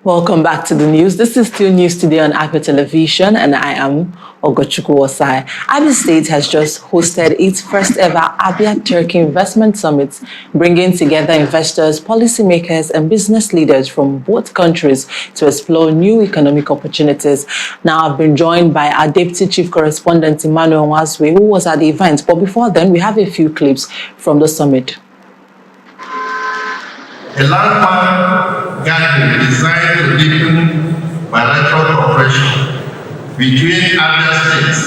Welcome back to the news. This is still News Today on Afia Television, and I am Ogochukwu Osai. Abia State has just hosted its first ever Abia Turkey Investment Summit, bringing together investors, policymakers, and business leaders from both countries to explore new economic opportunities. Now, I've been joined by our Deputy Chief Correspondent, Emmanuel Nwazue, who was at the event. But before then, we have a few clips from the summit. A landmark gathering designed to deepen bilateral cooperation between Abia State,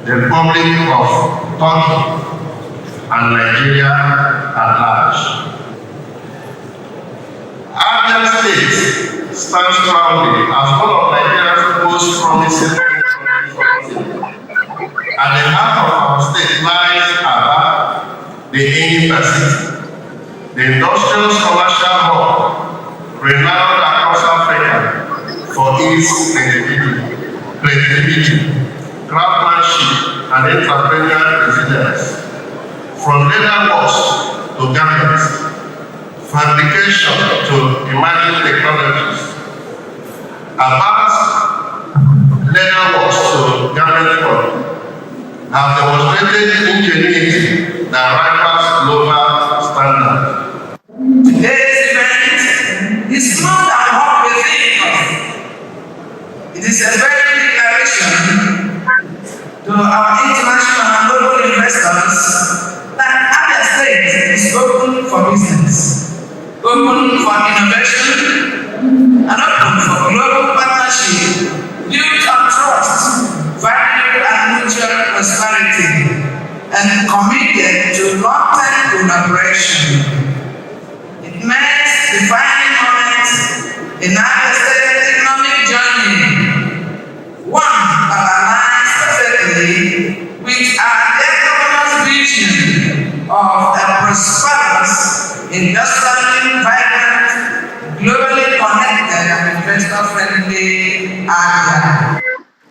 the Republic of Turkey, and Nigeria at large. Abia State stands proudly as one of Nigeria's most promising countries. At the heart of our state lies Abia, the Indo-Pacific, the industrial commercial hub, renowned across Africa for its creativity, craftsmanship, and entrepreneurial resilience. From leather works to garments, fabrication to emerging technologies, Abia's leather works to garment product have demonstrated ingenuity that rivals global standards. Today's event is more than what we think of. It is a very declaration to our international and local investors that Abia State is open for business, open for innovation, and open for global partnership built on trust, value, and mutual prosperity, and committed to long-term collaboration. It marks a defining moment in Abia State's economic journey, one that aligns perfectly with our governor's vision of a prosperous, industrially vibrant, globally connected, and investor-friendly Abia.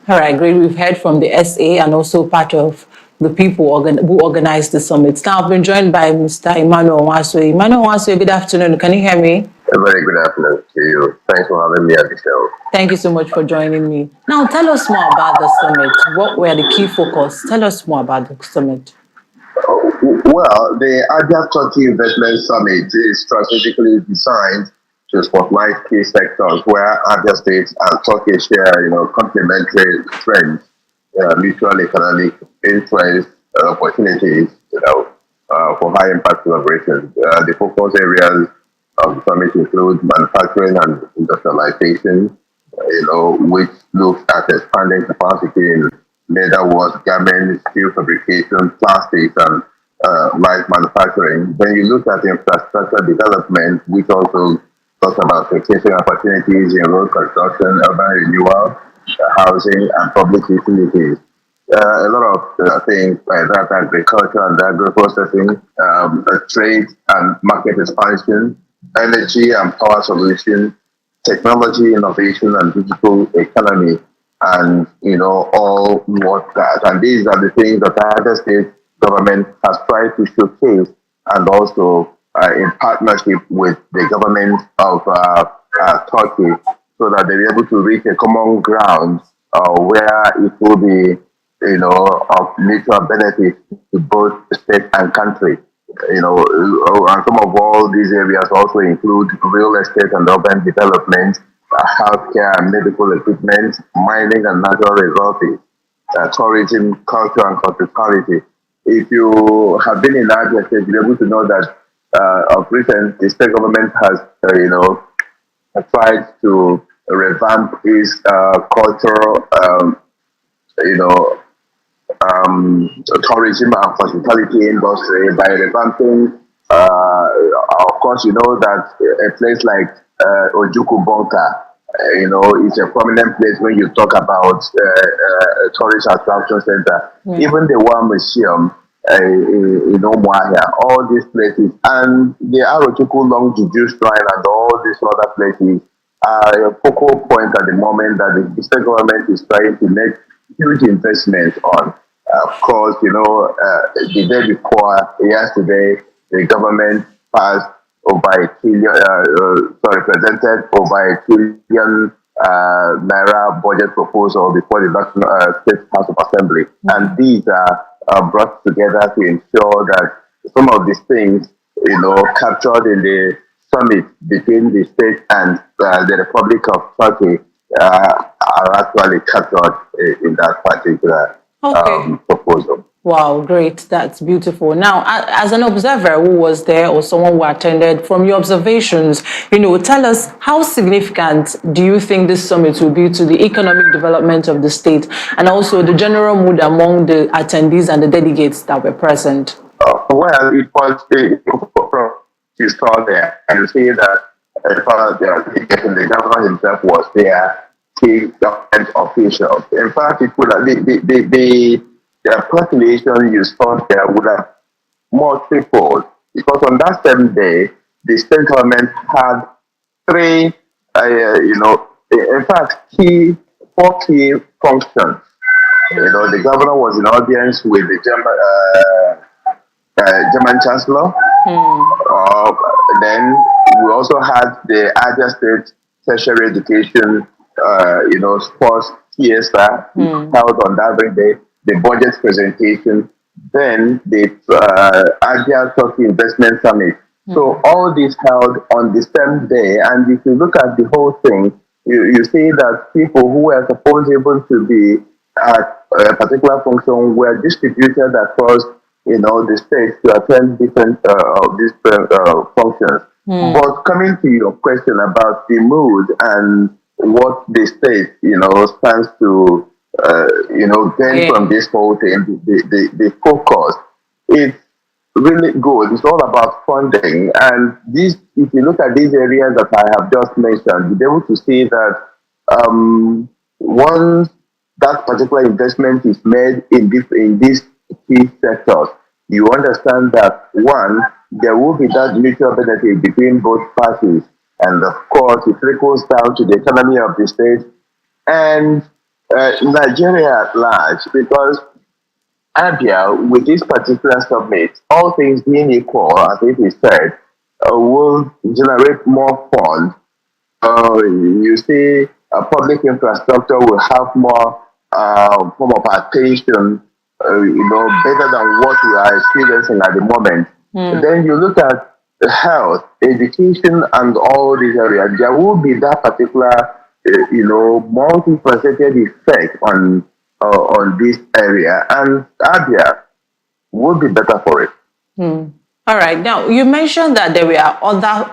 All right, great. We've heard from the SA and also part of the people who organized the summit. Now, I've been joined by Mr. Emmanuel Nwazue. Emmanuel Nwazue, good afternoon. Can you hear me? A very good afternoon to you. Thanks for having me at the show. Thank you so much for joining me. Now, tell us more about the summit. What were the key focus? Tell us more about the summit. Well, the Abia Turkey Investment Summit is strategically designed to spotlight key sectors where Abia State and Turkey share, complementary strengths, mutual economic interest, opportunities, for high impact collaboration. The focus areas of the summit include manufacturing and industrialization, which looks at expanding capacity in leather work, garments, steel fabrication, plastics, and light manufacturing. Then you look at infrastructure development, which also talks about potential opportunities in road construction, urban renewal, housing, and public utilities. A lot of things like that, agriculture and agro-processing, trade and market expansion, energy and power solutions, technology innovation and digital economy, and all what that. And these are the things that the Abia State government has tried to showcase, and also in partnership with the government of Turkey, so that they're able to reach a common ground where it will be, of mutual benefit to both state and country. And some of all these areas also include real estate and urban development, healthcare and medical equipment, mining and natural resources, tourism, culture and hospitality. If you have been in Abia State, you'll be able to know that of recent, the state government has, tried to revamp its cultural, tourism and hospitality industry by revamping. Of course, you know that a place like Ojukwu Bunker, it's a prominent place when you talk about a tourist attraction center. Yeah. Even the War Museum in Umuahia, all these places, and the Arochukwu Long Juju Shrine and all these other places are a focal point at the moment that the state government is trying to make huge investments on. Of course, the day before yesterday, the government passed over a trillion, presented over a trillion naira budget proposal before the National State House of Assembly. And these are brought together to ensure that some of these things, captured in the summit between the state and the Republic of Turkey are actually captured in that particular proposal. Wow, great. That's beautiful. Now, as an observer who was there or someone who attended, from your observations, tell us how significant do you think this summit will be to the economic development of the state and also the general mood among the attendees and the delegates that were present? Well, it was you saw there, and you see that the governor himself was there, key government officials. In fact, it would have the population you saw there would have more tripled, because on that same day, the state government had three, in fact, four key functions. The governor was in audience with the German Chancellor. Then we also had the Abia State tertiary education, sports fiesta held on that very day. The budget presentation, then the Abia Turkey Investment Summit. So all this held on the same day, and if you look at the whole thing, you see that people who were supposed able to be at a particular function were distributed across, the states to attend different of these functions. But coming to your question about the mood and what the state, stands to gain from this whole thing, the focus, it's really good. It's all about funding. And this, if you look at these areas that I have just mentioned, you'll be able to see that once that particular investment is made in these key sectors, you understand that, one, there will be that mutual benefit between both parties. And of course, it trickles down to the economy of the state and Nigeria at large, because Abia, with this particular summit, all things being equal, as it is said, will generate more funds. You see, public infrastructure will have more form of attention, better than what we are experiencing at the moment. Then you look at health, education, and all these areas. There will be that particular multifaceted effect on this area, and Abia would be better for it. All right. Now, you mentioned that there were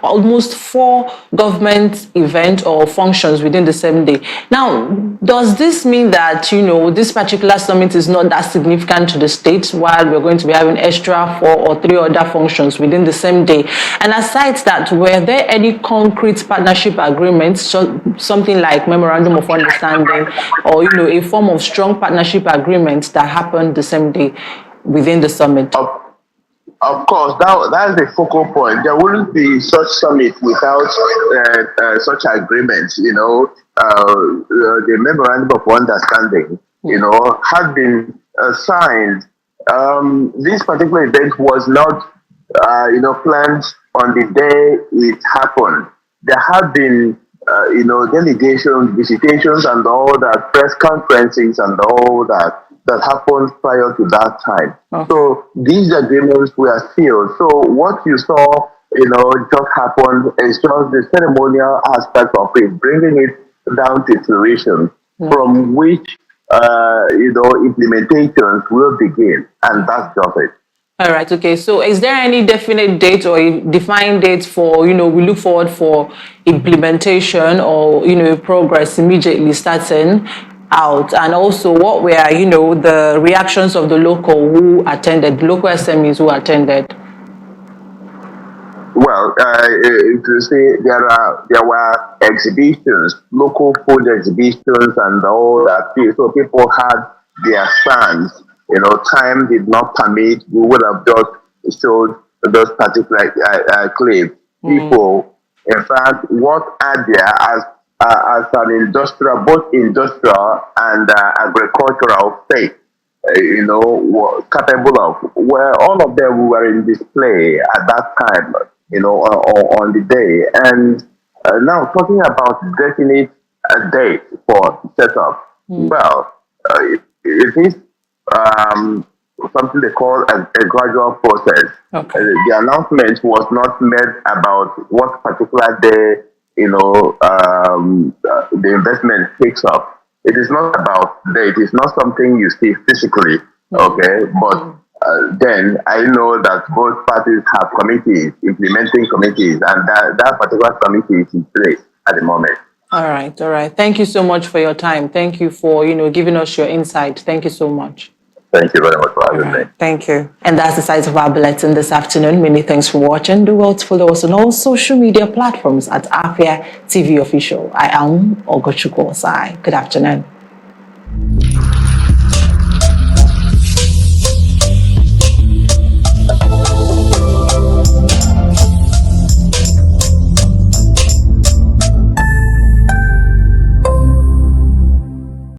almost 4 government events or functions within the same day. Now, does this mean that, this particular summit is not that significant to the state, while we're going to be having extra 4 or 3 other functions within the same day? And aside that, were there any concrete partnership agreements, something like memorandum of understanding or, a form of strong partnership agreement that happened the same day within the summit? Of course, that's the focal point. There wouldn't be such summit without such agreements. The memorandum of understanding, had been signed. This particular event was not, planned on the day it happened. There have been, delegations, visitations, and all that, press conferences, and all that happened prior to that time. So these agreements were sealed. So what you saw, just happened is just the ceremonial aspect of it, bringing it down to fruition, from which, implementations will begin. And that's just it. All right. Okay. So is there any definite date or a defined date for, we look forward for implementation or, progress immediately starting out? And also, what were, the reactions of the local SMEs who attended? Well, to say there were exhibitions, local food exhibitions, and all that. So people had their stands. Time did not permit. We would have just showed those particular clips. People, in fact, what Abia as an industrial, both industrial and agricultural state, were capable of, where all of them were in display at that time. on the day. And now talking about definite date for setup. Well, it is something they call a gradual process. Okay. The announcement was not made about what particular day, the investment takes up. It is not about date. It's not something you see physically, okay? But then I know that both parties have committees, implementing committees, and that particular committee is in place at the moment. All right, all right. Thank you so much for your time. Thank you for, giving us your insight. Thank you so much. Thank you very much for having me. Thank you. And that's the size of our bulletin this afternoon. Many thanks for watching. Do well to follow us on all social media platforms at Afia TV Official. I am Ogochukwu Osai. Good afternoon.